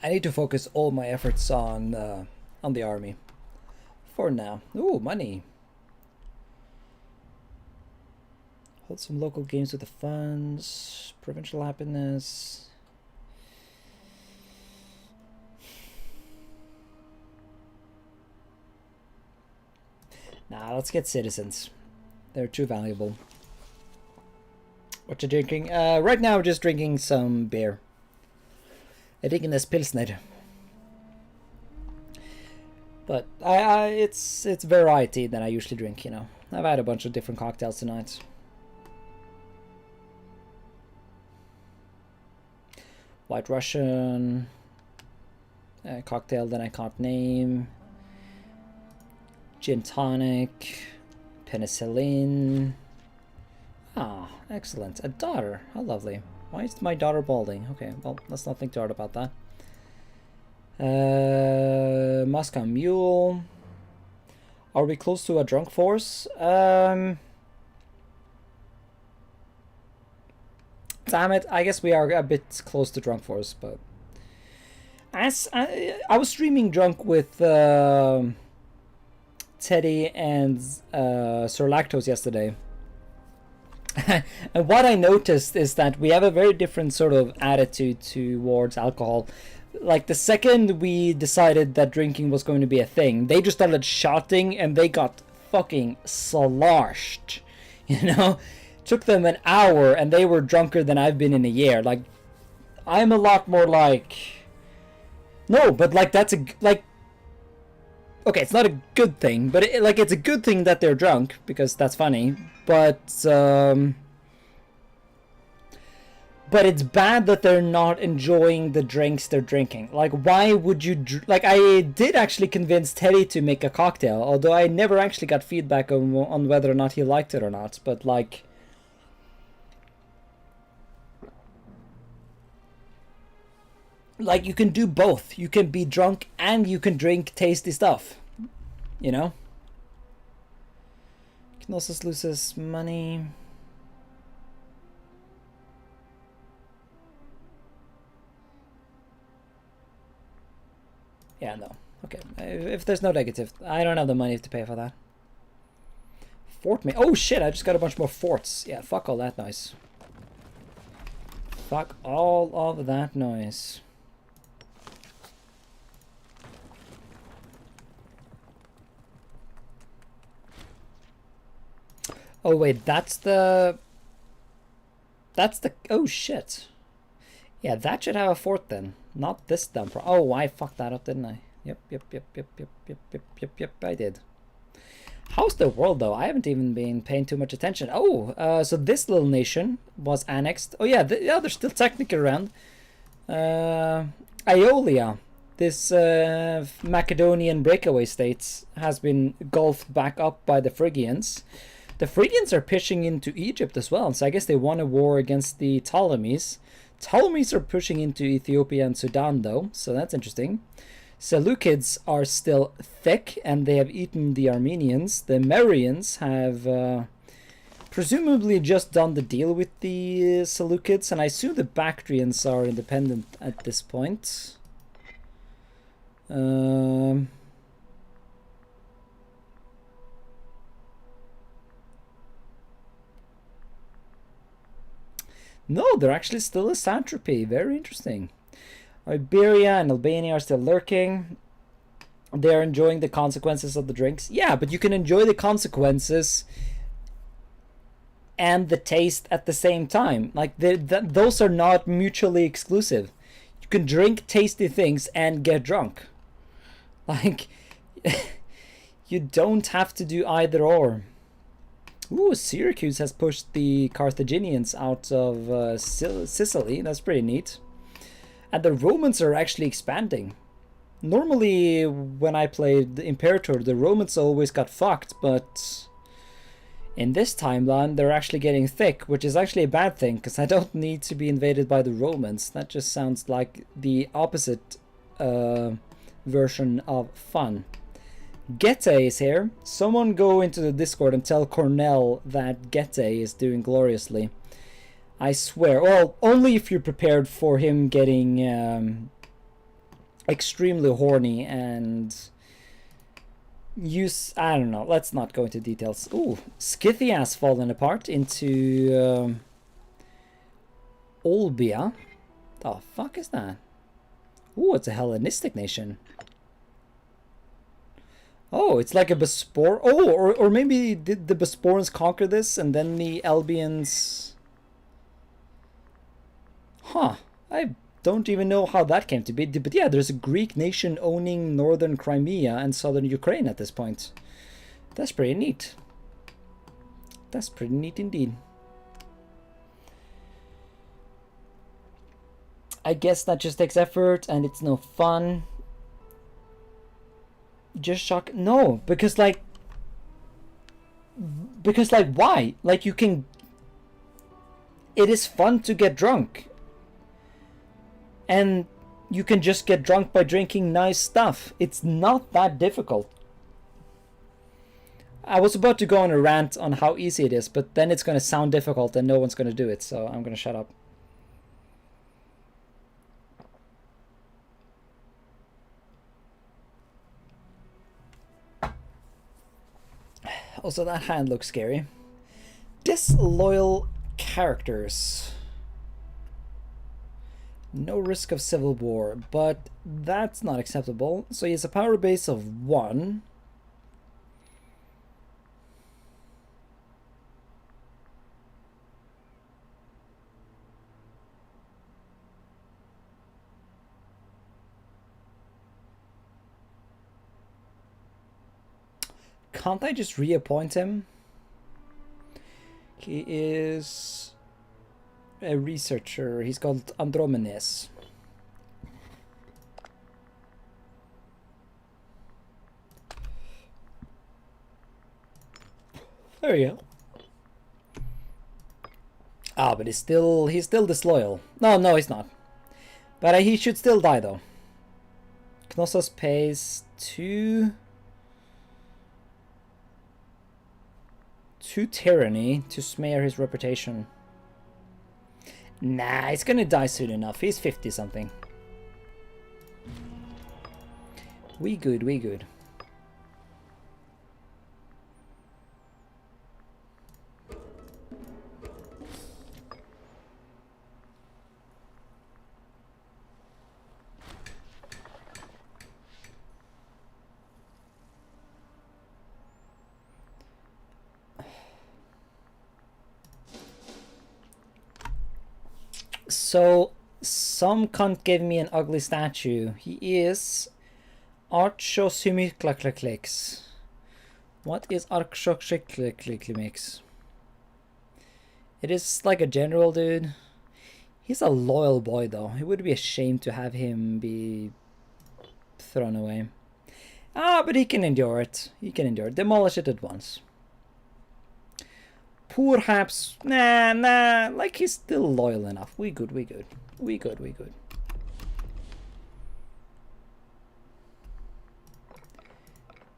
I need to focus all my efforts on the army. For now. Ooh, money. Hold some local games with the funds. Provincial happiness. Nah, let's get citizens. They're too valuable. What you drinking? Right now, just drinking some beer. I'm drinking this Pilsner. But it's variety that I usually drink, you know. I've had a bunch of different cocktails tonight. White Russian. A cocktail that I can't name. Gin tonic. Penicillin. Ah, excellent. A daughter. How lovely. Why is my daughter balding? Okay, well, let's not think too hard about that. Moscow Mule. Are we close to a drunk force? Damn it, I guess we are a bit close to drunk force, but as I was streaming drunk with Teddy and Sir Lactose yesterday. And what I noticed is that we have a very different sort of attitude towards alcohol. Like, the second we decided that drinking was going to be a thing, they just started shouting and they got fucking sloshed. You know? Took them an hour and they were drunker than I've been in a year. Like, I'm a lot more like... No, but like, that's a... Like... Okay, it's not a good thing, but it's a good thing that they're drunk, because that's funny. But it's bad that they're not enjoying the drinks they're drinking. Like, why would you... Like, I did actually convince Teddy to make a cocktail, although I never actually got feedback on whether or not he liked it or not. But, like... Like, you can do both. You can be drunk and you can drink tasty stuff. You know? Knossos loses money. Yeah, no. Okay. If there's no negative, I don't have the money to pay for that. Fort me. Oh shit, I just got a bunch more forts. Yeah, fuck all that noise. Fuck all of that noise. Oh wait, that's the... Oh shit. Yeah, that should have a fort then. Not this dump. Oh, I fucked that up, didn't I? Yep, I did. How's the world though? I haven't even been paying too much attention. Oh, so this little nation was annexed. Oh yeah, they're still technically around. Aeolia, this Macedonian breakaway state, has been gulfed back up by the Phrygians. The Phrygians are pushing into Egypt as well, so I guess they won a war against the Ptolemies. Ptolemies are pushing into Ethiopia and Sudan though, so that's interesting. Seleucids are still thick, and they have eaten the Armenians. The Merians have presumably just done the deal with the Seleucids, and I assume the Bactrians are independent at this point. No, they're actually still a satrapy. Very interesting. Iberia and Albania are still lurking. They're enjoying the consequences of the drinks. Yeah, but you can enjoy the consequences and the taste at the same time. Like, those are not mutually exclusive. You can drink tasty things and get drunk. Like, you don't have to do either or. Ooh, Syracuse has pushed the Carthaginians out of Sicily. That's pretty neat. And the Romans are actually expanding. Normally, when I played the Imperator, the Romans always got fucked, but in this timeline, they're actually getting thick, which is actually a bad thing, because I don't need to be invaded by the Romans. That just sounds like the opposite version of fun. Gete is here. Someone go into the Discord and tell Cornell that Gete is doing gloriously. I swear. Well, only if you're prepared for him getting extremely horny and use, I don't know, let's not go into details. Ooh, Scythia has fallen apart into Olbia. The fuck is that? Ooh, it's a Hellenistic nation. Oh, it's like a Bospor. Oh, or maybe did the Bosporans conquer this and then the Albians? Huh. I don't even know how that came to be. But yeah, there's a Greek nation owning northern Crimea and southern Ukraine at this point. That's pretty neat. That's pretty neat indeed. I guess that just takes effort and it's no fun. Just shock. No, because like why? Like, you can, it is fun to get drunk. And you can just get drunk by drinking nice stuff. It's not that difficult. I was about to go on a rant on how easy it is, but then it's going to sound difficult and no one's going to do it, so I'm going to shut up. Also, that hand looks scary. Disloyal characters. No risk of civil war, but that's not acceptable. So he has a power base of 1. Can't I just reappoint him? He is a researcher. He's called Andromenes. There you go. Ah, but he's still disloyal. No, he's not. But he should still die though. Knossos pays 2 tyranny to smear his reputation. Nah, he's gonna die soon enough. He's 50 something. We good, we good. So, some cunt gave me an ugly statue. He is Archosymyklaklaklix. What is Archosymyklaklaklix? It is like a general dude. He's a loyal boy though. It would be a shame to have him be thrown away. Ah, but he can endure it. He can endure it. Demolish it at once. Perhaps, nah, like he's still loyal enough. We good.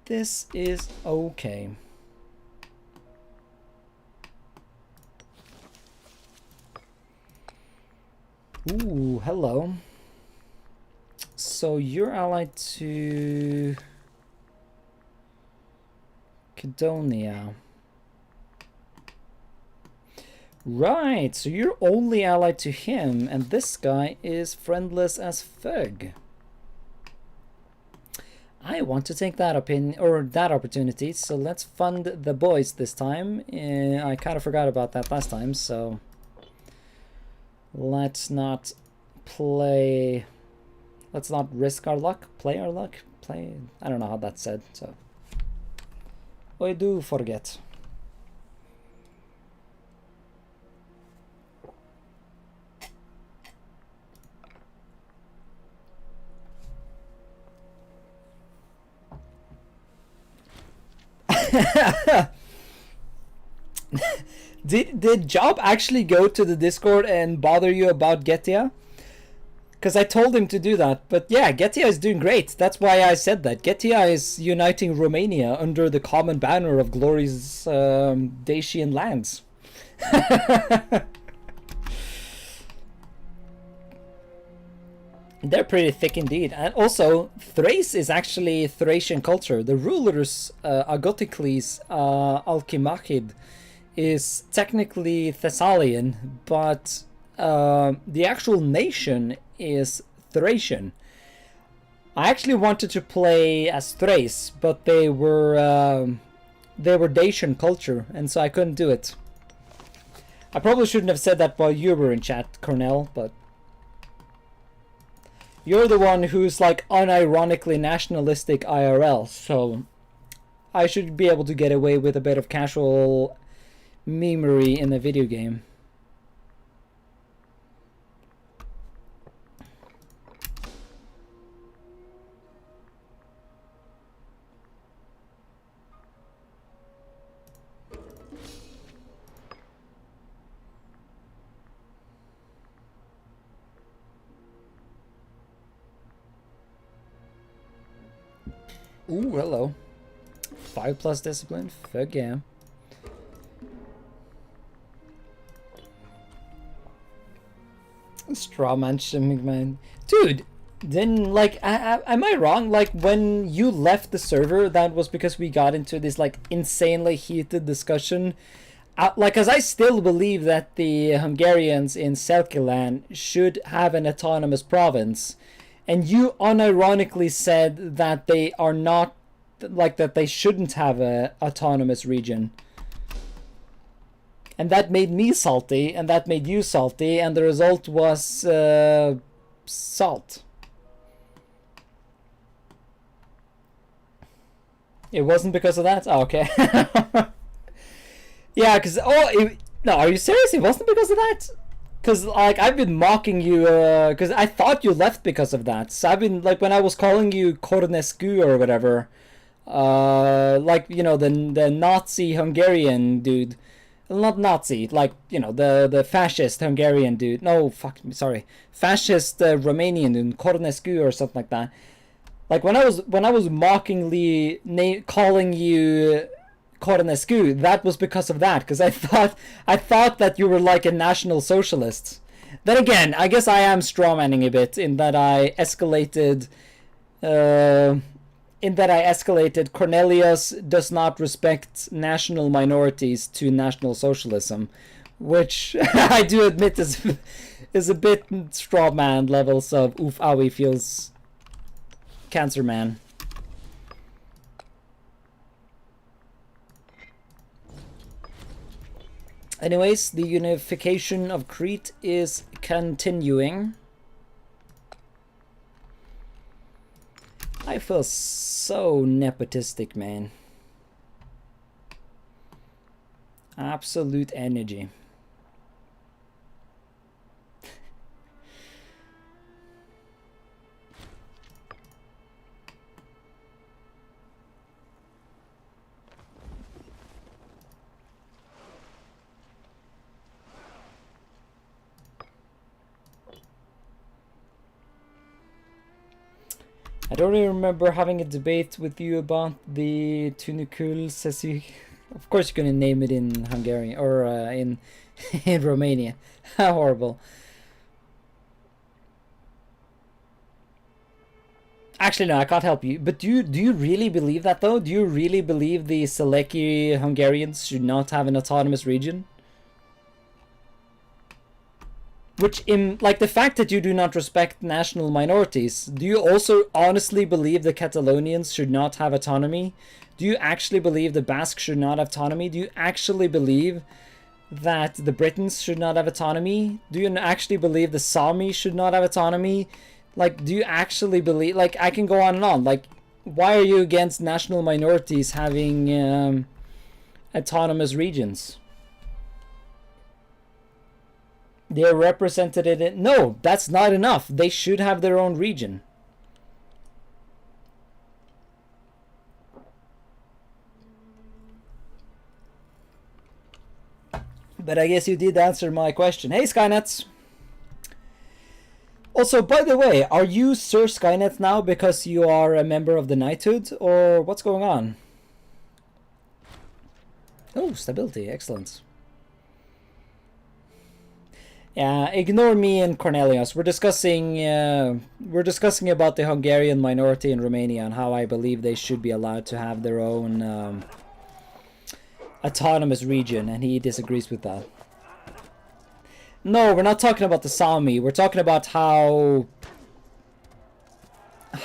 This is okay. Ooh, hello. So you're allied to Cadonia. Right, so you're only allied to him, and this guy is friendless as fug. I want to take that opinion or that opportunity, so let's fund the boys this time. I kind of forgot about that last time, so let's not play. Let's not risk our luck. Play our luck. Play. I don't know how that's said, so I do forget. Did Job actually go to the Discord and bother you about Getia? Because I told him to do that. But yeah, Getia is doing great. That's why I said that. Getia is uniting Romania under the common banner of Glory's Dacian lands. They're pretty thick indeed. And also, Thrace is actually Thracian culture. The rulers, Agotocles, Alcimachid, is technically Thessalian, but the actual nation is Thracian. I actually wanted to play as Thrace, but they were Dacian culture, and so I couldn't do it. I probably shouldn't have said that while you were in chat, Cornell, but you're the one who's like unironically nationalistic IRL, so I should be able to get away with a bit of casual memery in a video game. Ooh, hello. 5+ discipline, fuck yeah. Strawman shimming man. Dude, then like am I wrong? Like when you left the server, that was because we got into this like insanely heated discussion. Like, cause I still believe that the Hungarians in Selkiland should have an autonomous province. And you unironically said that they are not, like that they shouldn't have a autonomous region. And that made me salty, and that made you salty, and the result was salt. It wasn't because of that? Oh, okay. Yeah, because, no, are you serious? It wasn't because of that? Because, like, I've been mocking you, because I thought you left because of that. So I've been, like, when I was calling you Cornescu or whatever, like, you know, the Nazi Hungarian dude. Not Nazi, like, you know, the fascist Hungarian dude. No, fuck, sorry. Fascist Romanian dude, Cornescu or something like that. Like, when I was mockingly calling you Cornescu, that was because of that, because I thought that you were like a National Socialist. Then again, I guess I am strawmanning a bit in that I escalated Cornelius does not respect national minorities to National Socialism, which I do admit is a bit strawman levels of oof owie feels cancer man. Anyways, the unification of Crete is continuing. I feel so nepotistic, man. Absolute energy. I don't really remember having a debate with you about the Tunicul Sesi. Of course, you're gonna name it in Hungarian or in in Romania. How horrible! Actually, no, I can't help you. But do you really believe that though? Do you really believe the Seleki Hungarians should not have an autonomous region? Which, in like the fact that you do not respect national minorities, do you also honestly believe the Catalonians should not have autonomy? Do you actually believe the Basques should not have autonomy? Do you actually believe that the Britons should not have autonomy? Do you actually believe the Sami should not have autonomy? Like, do you actually believe... Like, I can go on and on. Like, why are you against national minorities having autonomous regions? They're represented in it. No, that's not enough. They should have their own region. But I guess you did answer my question. Hey, Skynets. Also, by the way, are you Sir Skynet now because you are a member of the Knighthood? Or what's going on? Oh, stability. Excellent. Ignore me and Cornelius. We're discussing about the Hungarian minority in Romania and how I believe they should be allowed to have their own autonomous region, and he disagrees with that. No, we're not talking about the Sami. We're talking about how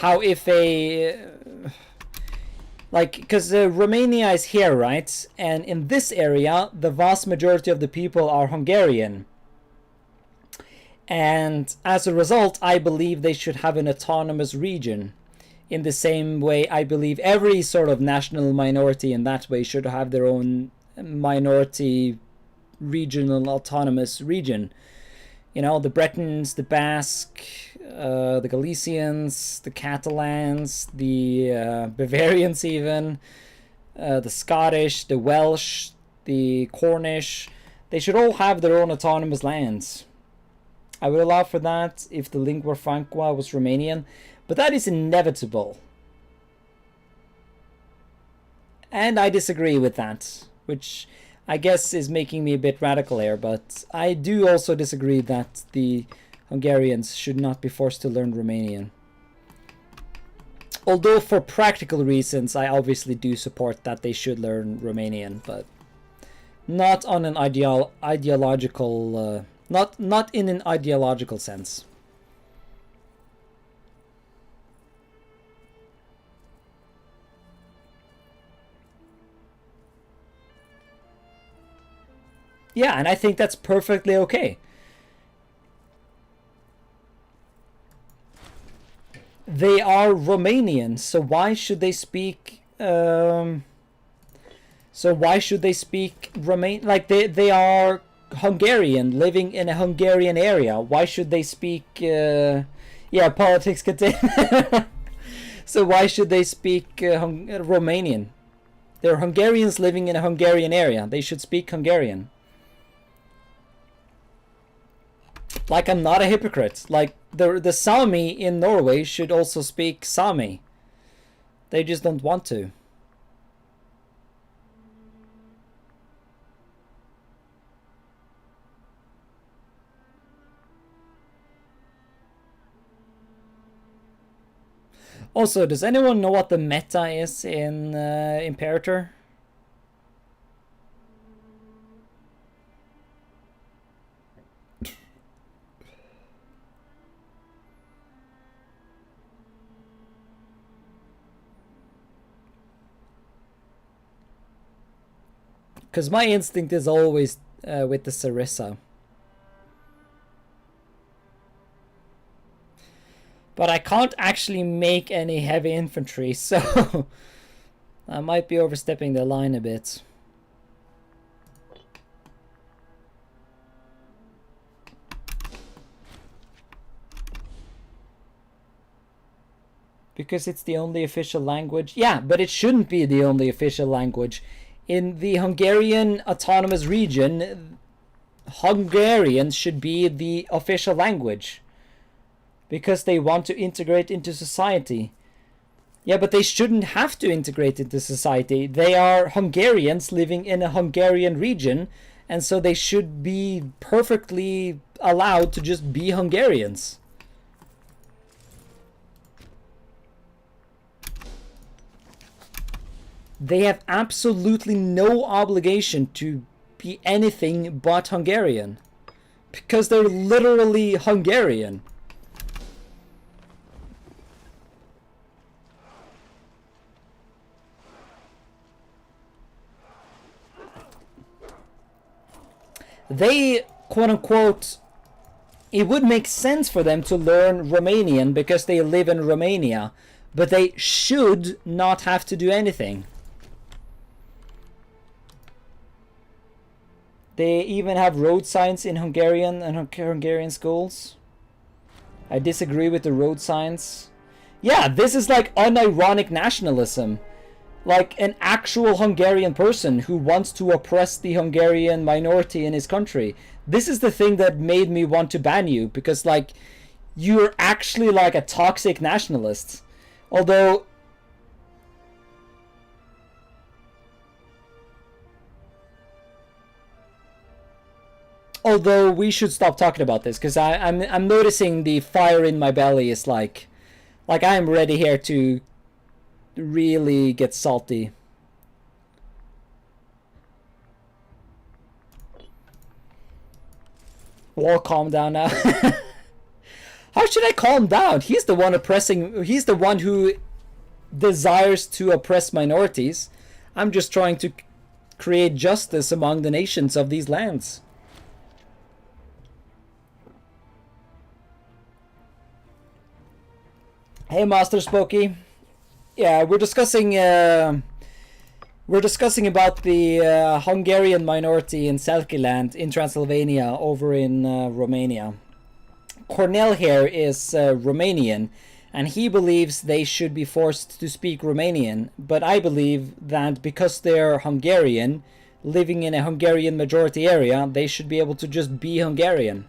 if a like, because Romania is here, right? And in this area, the vast majority of the people are Hungarian. And as a result, I believe they should have an autonomous region. In the same way, I believe every sort of national minority in that way should have their own minority regional autonomous region. You know, the Bretons, the Basque, the Galicians, the Catalans, the Bavarians even, the Scottish, the Welsh, the Cornish. They should all have their own autonomous lands. I would allow for that if the lingua franca was Romanian, but that is inevitable. And I disagree with that, which I guess is making me a bit radical here, but I do also disagree that the Hungarians should not be forced to learn Romanian. Although for practical reasons, I obviously do support that they should learn Romanian, but not on an ideological, not in an ideological sense. Yeah, and I think that's perfectly okay. They are Romanian, so why should they speak? So why should they speak Like they are Hungarian, living in a Hungarian area. Why should they speak? Yeah, politics continue. So why should they speak Romanian? They're Hungarians living in a Hungarian area. They should speak Hungarian. Like, I'm not a hypocrite. Like, the Sami in Norway should also speak Sami. They just don't want to. Also, does anyone know what the meta is in Imperator? Because my instinct is always with the Sarissa. But I can't actually make any heavy infantry, so I might be overstepping the line a bit. Because it's the only official language? Yeah, but it shouldn't be the only official language. In the Hungarian autonomous region, Hungarian should be the official language. Because they want to integrate into society. Yeah, but they shouldn't have to integrate into society. They are Hungarians living in a Hungarian region, and so they should be perfectly allowed to just be Hungarians. They have absolutely no obligation to be anything but Hungarian. Because they're literally Hungarian. They, quote unquote, it would make sense for them to learn Romanian because they live in Romania, but they should not have to do anything. They even have road signs in Hungarian and Hungarian schools. I disagree with the road signs. Yeah, this is like unironic nationalism. Like an actual Hungarian person who wants to oppress the Hungarian minority in his country. This is the thing that made me want to ban you, because like you're actually like a toxic nationalist. Although Although we should stop talking about this, because I'm noticing the fire in my belly is like I'm ready here to really get salty. We'll calm down now. How should I calm down? He's the one oppressing. He's the one who desires to oppress minorities. I'm just trying to create justice among the nations of these lands. Hey, Master Spooky. Yeah, we're discussing about the Hungarian minority in Selkiland in Transylvania over in Romania. Cornell here is Romanian, and he believes they should be forced to speak Romanian, but I believe that because they're Hungarian, living in a Hungarian majority area, they should be able to just be Hungarian.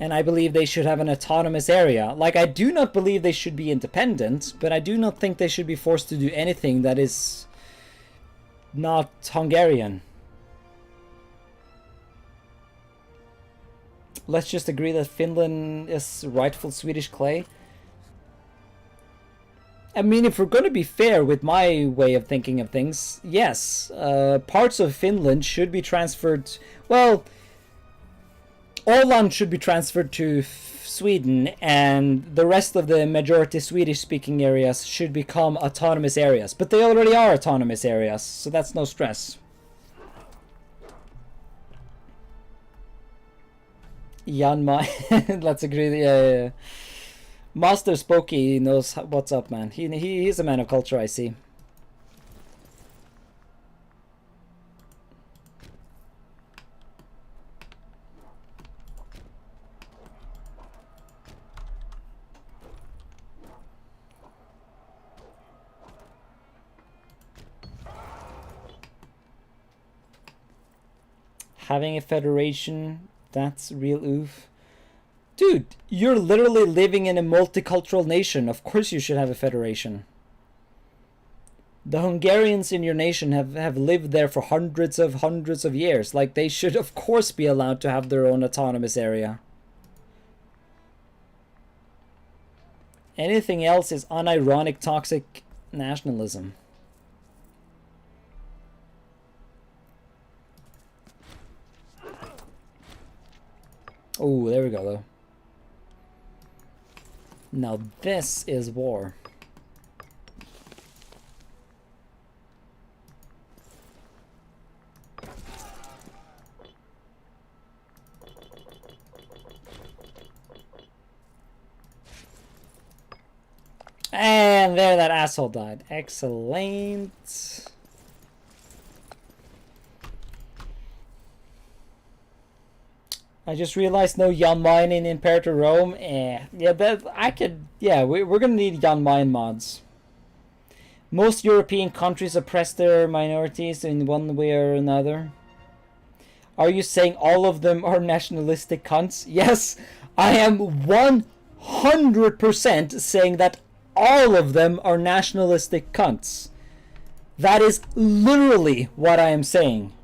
And I believe they should have an autonomous area. Like, I do not believe they should be independent, but I do not think they should be forced to do anything that is not Hungarian. Let's just agree that Finland is rightful Swedish clay. I mean, if we're going to be fair with my way of thinking of things, yes, parts of Finland should be transferred. Well, Åland should be transferred to Sweden, and the rest of the majority Swedish-speaking areas should become autonomous areas. But they already are autonomous areas, so that's no stress. Yanma, let's agree. Yeah. Master Spooky knows what's up, man. He's a man of culture, I see. Having a federation, that's real oof. Dude, you're literally living in a multicultural nation. Of course you should have a federation. The Hungarians in your nation have lived there for hundreds of years. Like, they should of course be allowed to have their own autonomous area. Anything else is unironic toxic nationalism. Oh, there we go, though. Now this is war. And there, that asshole died. Excellent. I just realized no Jan Mine in Imperator Rome. Yeah, that I could. Yeah, we're gonna need Jan Mine mods. Most European countries oppress their minorities in one way or another. Are you saying all of them are nationalistic cunts? Yes, I am 100% saying that all of them are nationalistic cunts. That is literally what I am saying.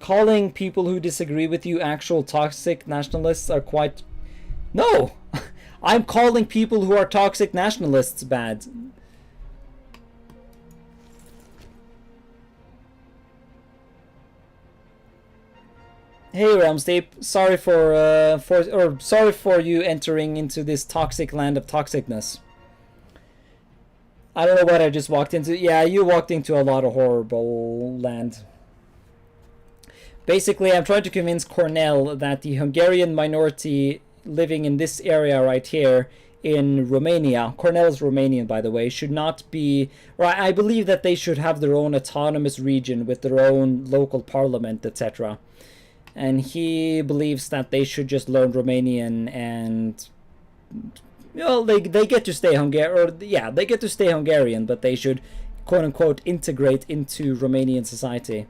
Calling people who disagree with you actual toxic nationalists are quite... No! I'm calling people who are toxic nationalists bad. Hey Realmscape, sorry for you entering into this toxic land of toxicness. I don't know what I just walked into. Yeah, you walked into a lot of horrible land. Basically, I'm trying to convince Cornell that the Hungarian minority living in this area right here in Romania, Cornell is Romanian by the way, should not be, or I believe that they should have their own autonomous region with their own local parliament, etc. And he believes that they should just learn Romanian and, well, they get to stay Hungarian, or yeah, they get to stay Hungarian, but they should quote-unquote integrate into Romanian society.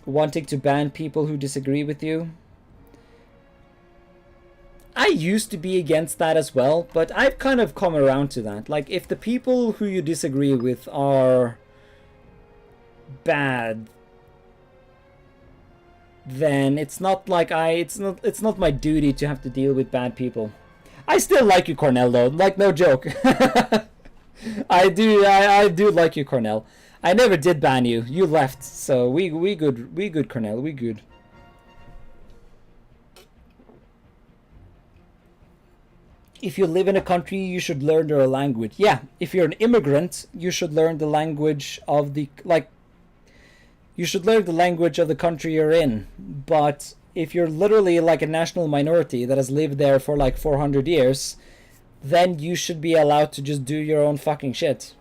Wanting to ban people who disagree with you? I used to be against that as well, but I've kind of come around to that. Like, if the people who you disagree with are bad, then it's not like it's not my duty to have to deal with bad people. I still like you, Cornell, though. Like, no joke. I do like you, Cornell. I never did ban you. You left, so we good, Cornell. We good. If you live in a country, you should learn their language. Yeah, if you're an immigrant, you should learn the language of the you should learn the language of the country you're in. But if you're literally like a national minority that has lived there for like 400 years, then you should be allowed to just do your own fucking shit.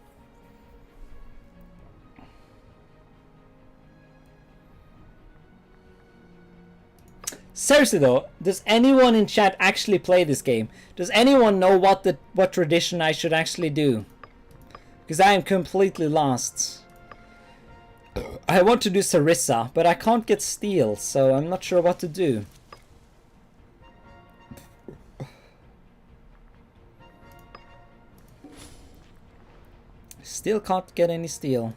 Seriously though, does anyone in chat actually play this game? Does anyone know what tradition I should actually do? Because I am completely lost. I want to do Sarissa, but I can't get steel, so I'm not sure what to do. Still can't get any steel.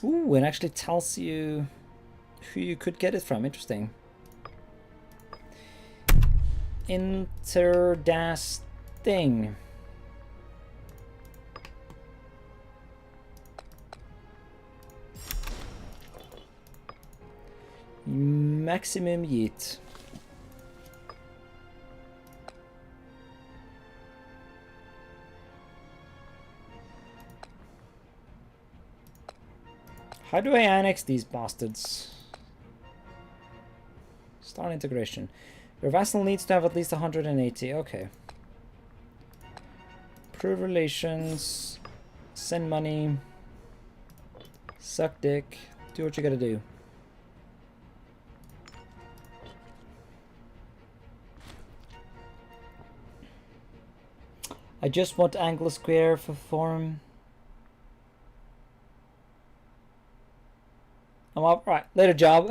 Ooh, it actually tells you who you could get it from. Interesting. Interesting. Maximum yeet. How do I annex these bastards? Start integration. Your vassal needs to have at least 180. Okay. Prove relations. Send money. Suck dick. Do what you gotta do. I just want angle square for form. I'm up. Right, later job.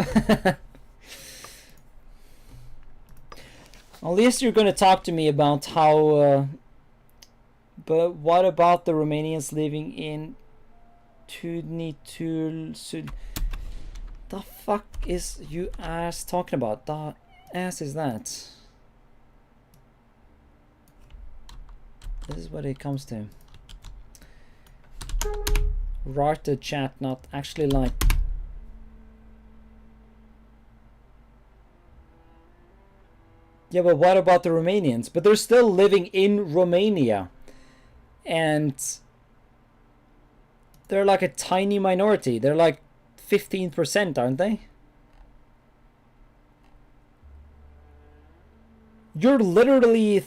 At least you're going to talk to me about how... but what about the Romanians living in Tunitul Sud? The fuck is you ass talking about? The ass is that? This is what it comes to. Write the chat, not actually like... Yeah, but what about the Romanians? But they're still living in Romania. And they're like a tiny minority. They're like 15%, aren't they? You're literally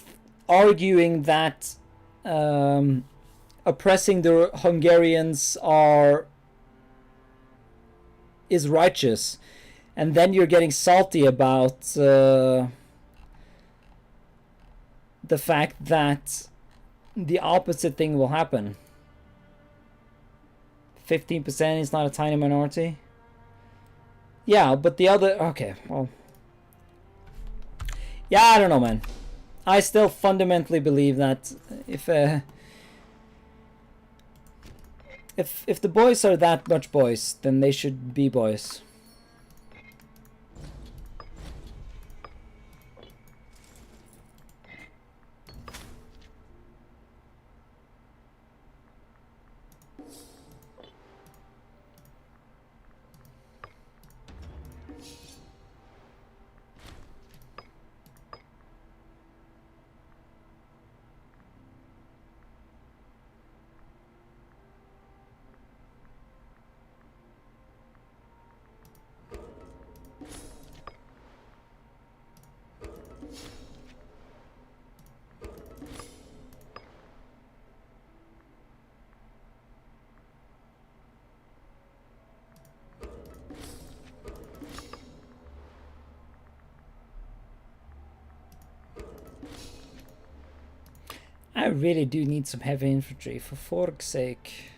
arguing that oppressing the Hungarians is righteous. And then you're getting salty about... the fact that the opposite thing will happen. 15% is not a tiny minority. Yeah, but the other... Okay, well... Yeah, I don't know, man. I still fundamentally believe that if the boys are that much boys, then they should be boys. I really do need some heavy infantry, for fork's sake.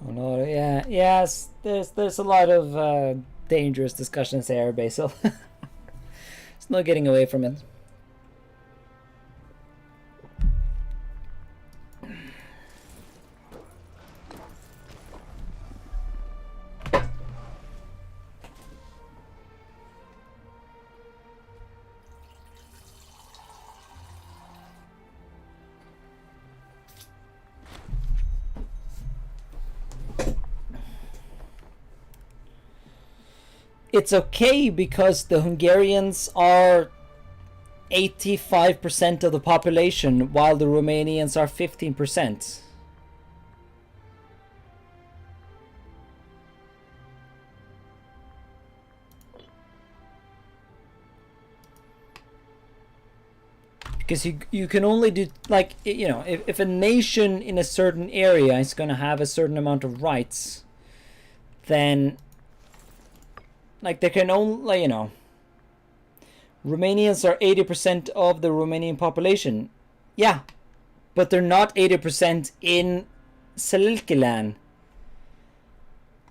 Oh no, yeah, yes, there's a lot of dangerous discussions there, Basil. It's no getting away from it. It's okay because the Hungarians are 85% of the population, while the Romanians are 15%. Because you can only do, like, you know, if a nation in a certain area is going to have a certain amount of rights, then, like, they can only, you know, Romanians are 80% of the Romanian population. Yeah, but they're not 80% in Selkiland.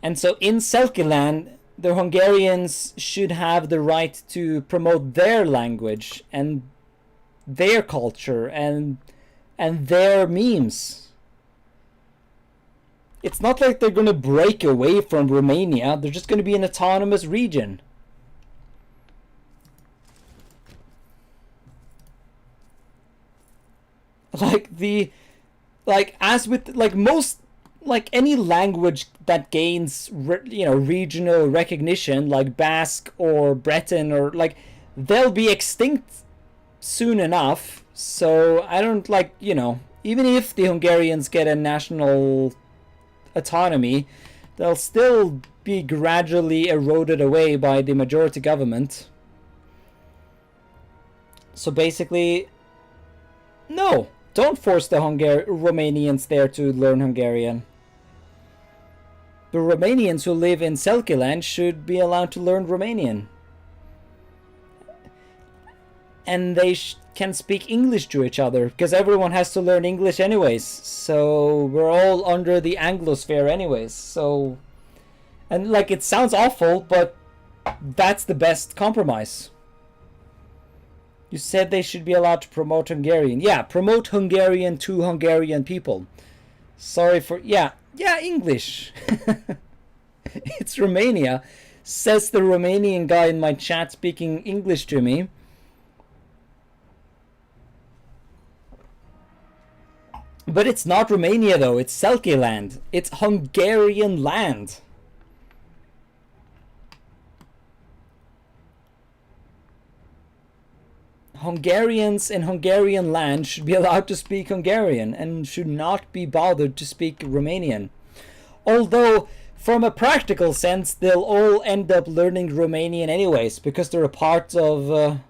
And so in Selkiland, the Hungarians should have the right to promote their language and their culture and their memes. It's not like they're going to break away from Romania. They're just going to be an autonomous region. As with most, any language that gains regional recognition, like Basque or Breton, or they'll be extinct soon enough. So I don't even if the Hungarians get a national autonomy, they'll still be gradually eroded away by the majority government. So basically, no, don't force the Romanians there to learn Hungarian. The Romanians who live in Selkiland should be allowed to learn Romanian. And they can speak English to each other, because everyone has to learn English anyways. So we're all under the Anglosphere anyways. So, and it sounds awful, but that's the best compromise. You said they should be allowed to promote Hungarian. Yeah, promote Hungarian to Hungarian people. Sorry for... Yeah, English. It's Romania. Says the Romanian guy in my chat speaking English to me. But it's not Romania though, it's Selkiland. It's Hungarian land. Hungarians in Hungarian land should be allowed to speak Hungarian and should not be bothered to speak Romanian. Although, from a practical sense, they'll all end up learning Romanian anyways, because they're a part of...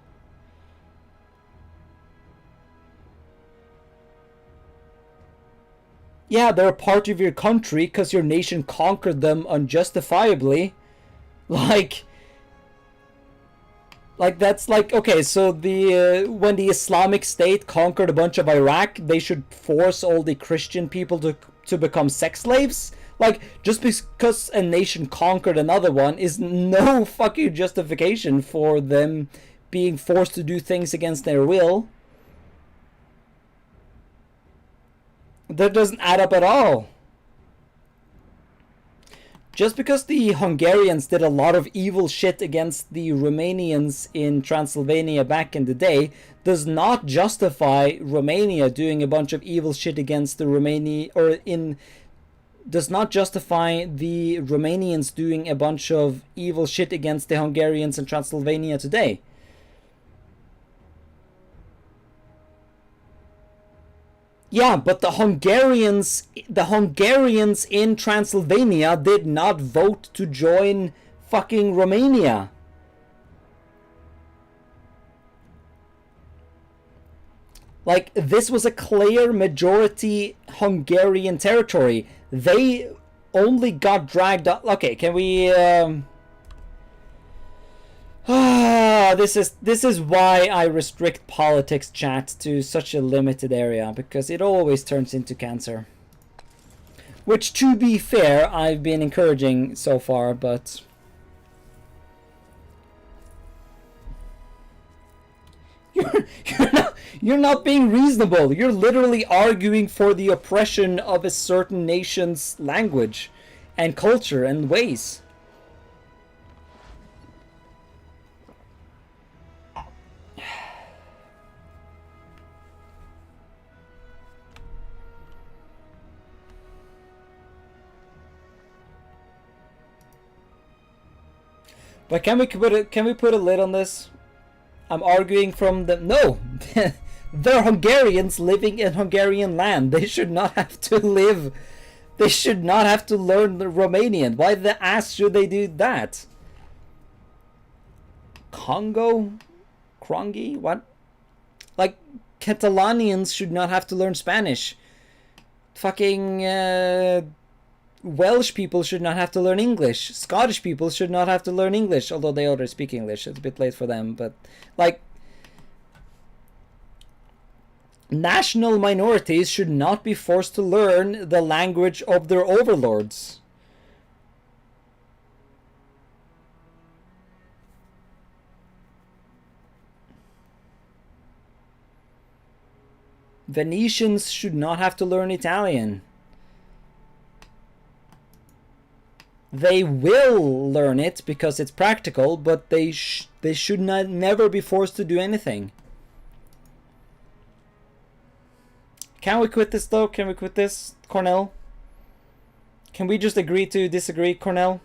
Yeah, they're a part of your country because your nation conquered them unjustifiably. That's okay, so when the Islamic State conquered a bunch of Iraq, they should force all the Christian people to become sex slaves? Just because a nation conquered another one is no fucking justification for them being forced to do things against their will. That doesn't add up at all. Just because the Hungarians did a lot of evil shit against the Romanians in Transylvania back in the day does not justify Romania doing a bunch of evil shit against the does not justify the Romanians doing a bunch of evil shit against the Hungarians in Transylvania today. Yeah, but the Hungarians in Transylvania did not vote to join fucking Romania. This was a clear majority Hungarian territory. They only got dragged up. Okay, can we... This is why I restrict politics chat to such a limited area, because it always turns into cancer. Which, to be fair, I've been encouraging so far, but... You're not being reasonable. You're literally arguing for the oppression of a certain nation's language and culture and ways. But can we put a lid on this? I'm arguing from the... No! They're Hungarians living in Hungarian land. They should not have to live... They should not have to learn the Romanian. Why the ass should they do that? Congo? Krongi? What? Like, Catalanians should not have to learn Spanish. Fucking... Welsh people should not have to learn English. Scottish people should not have to learn English, although they already speak English. It's a bit late for them, but like national minorities should not be forced to learn the language of their overlords. Venetians should not have to learn Italian. They will learn it because it's practical, but they should not never be forced to do anything. Can we quit this though? Can we quit this, Cornell? Can we just agree to disagree, Cornell?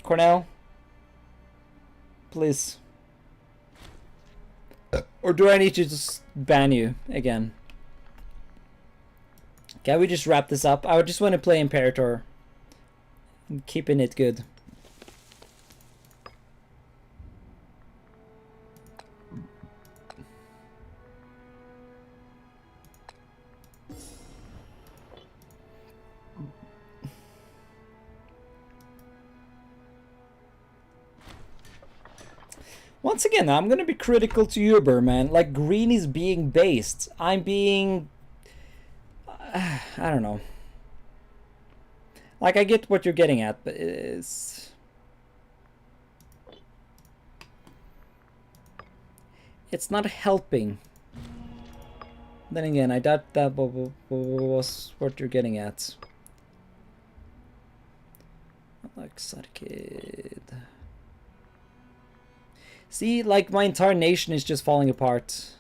Cornell? Please. Or do I need to just ban you again? Can we just wrap this up? I just want to play Imperator. I'm keeping it good. Once again, I'm gonna be critical to Uber, man. Like, green is being based. I'm being... I don't know. Like, I get what you're getting at, but it's not helping. Then again, I doubt that was what you're getting at. Like Sarkid. See, like, my entire nation is just falling apart.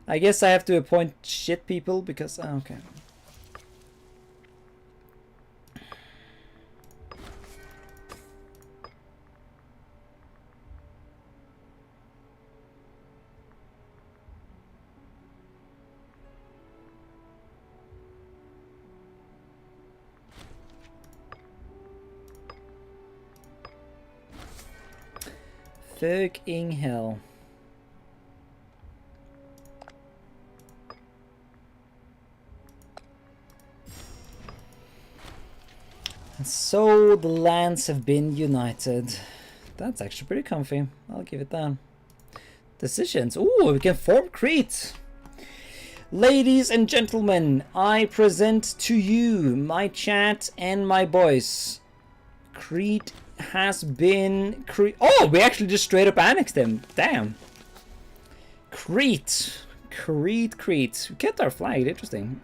I guess I have to appoint shit people because... Oh, okay. Fucking hell. And so the lands have been united. That's actually pretty comfy. I'll give it that. Decisions. Ooh, we can form Crete. Ladies and gentlemen, I present to you, my chat and my boys. Crete has been... Oh, we actually just straight up annexed him. Damn. Crete. Crete. We kept our flag. Interesting.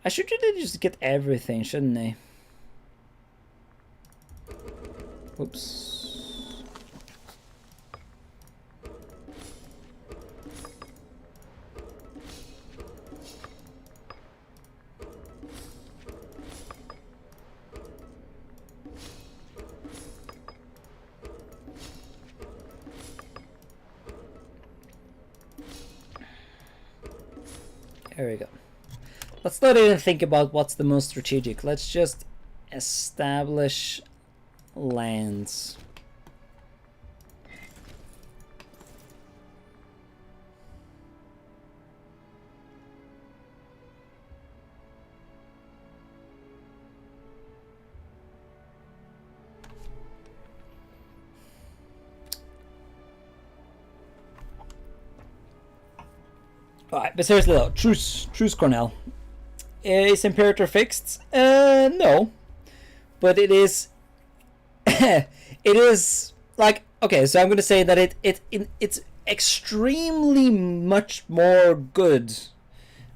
I should really just get everything, shouldn't I? Oops. There we go. Let's not even think about what's the most strategic. Let's just establish lands. Alright, but seriously though, truce Cornell. Is Imperator fixed? No. But it is it is like, okay, so I'm gonna say that it's extremely much more good.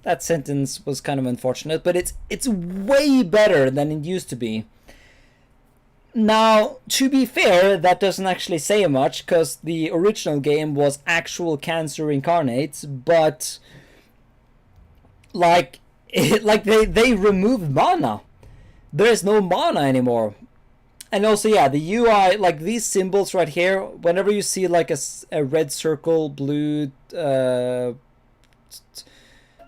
That sentence was kind of unfortunate, but it's way better than it used to be. Now, to be fair, that doesn't actually say much, because the original game was actual cancer incarnate, but like they removed mana. There is no mana anymore. And also, yeah, the UI, like these symbols right here, whenever you see like a red circle, blue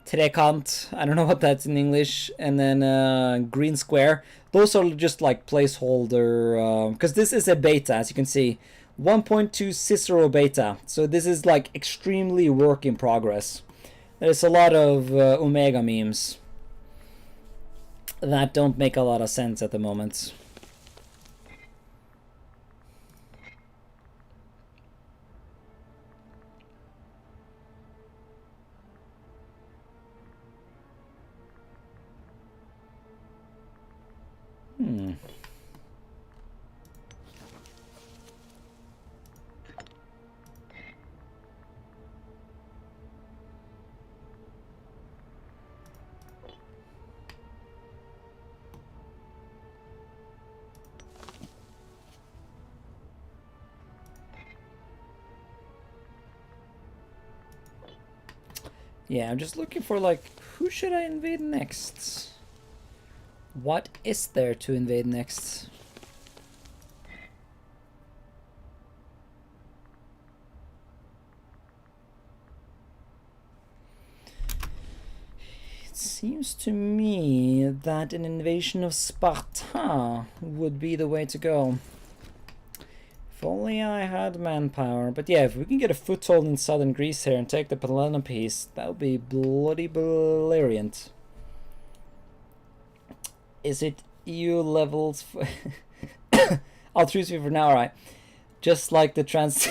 trekant, I don't know what that's in English, and then green square, those are just like placeholder, because this is a beta, as you can see, 1.2 Cicero beta, so this is like extremely work in progress. There's a lot of Omega memes that don't make a lot of sense at the moment. Yeah, I'm just looking for, like, who should I invade next? What is there to invade next? It seems to me that an invasion of Sparta would be the way to go. If only I had manpower. But yeah, if we can get a foothold in southern Greece here and take the Peloponnese, that would be bloody brilliant. Is it EU levels? I'll choose you for now, alright. Just like the trans...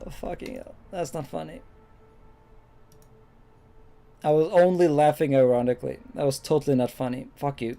fucking hell. That's not funny. I was only laughing ironically. That was totally not funny. Fuck you.